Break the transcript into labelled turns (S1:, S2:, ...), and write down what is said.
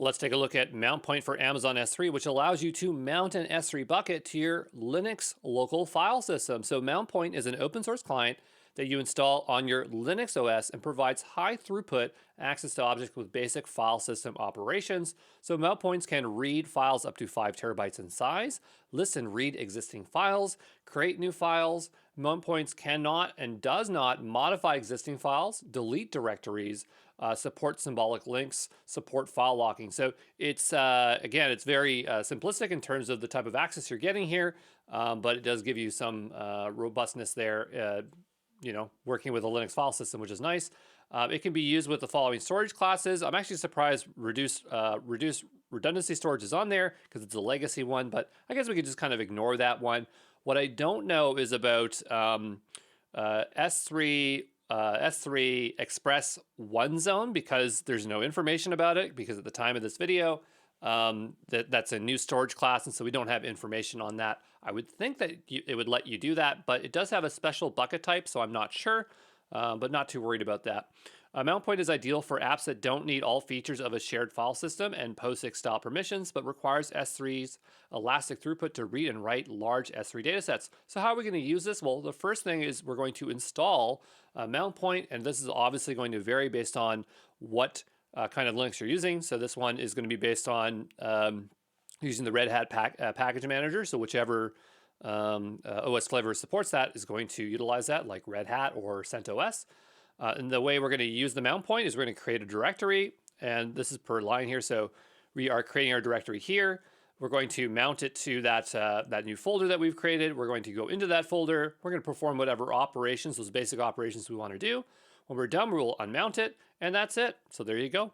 S1: Let's take a look at Mountpoint for Amazon S3, which allows you to mount an S3 bucket to your Linux local file system. So Mountpoint is an open source client that you install on your Linux OS and provides high throughput access to objects with basic file system operations. So Mountpoints can read files up to 5 terabytes in size, list and read existing files, create new files. Mountpoints cannot and does not modify existing files, delete directories, support symbolic links, support file locking. So it's again, it's very simplistic in terms of the type of access you're getting here, but it does give you some robustness there. Working with a Linux file system, which is nice. It can be used with the following storage classes. I'm actually surprised reduce redundancy storage is on there because it's a legacy one, but I guess we could just kind of ignore that one. What I don't know is about S3 Express One Zone, because there's no information about it, because at the time of this video, that's a new storage class, and so we don't have information on that. I would think that it would let you do that, but it does have a special bucket type, so I'm not sure, but not too worried about that. Mountpoint is ideal for apps that don't need all features of a shared file system and POSIX style permissions, but requires S3's elastic throughput to read and write large S3 datasets. So how are we going to use this? Well, the first thing is we're going to install Mountpoint, and this is obviously going to vary based on what kind of Linux you're using. So this one is going to be based on using the Red Hat package manager. So whichever OS flavor supports that is going to utilize that, like Red Hat or CentOS. And the way we're going to use the Mountpoint is we're going to create a directory, and this is per line here. So we are creating our directory here. We're going to mount it to that new folder that we've created. We're going to go into that folder. We're going to perform whatever operations, those basic operations we want to do. When we're done, we'll unmount it, and that's it. So there you go.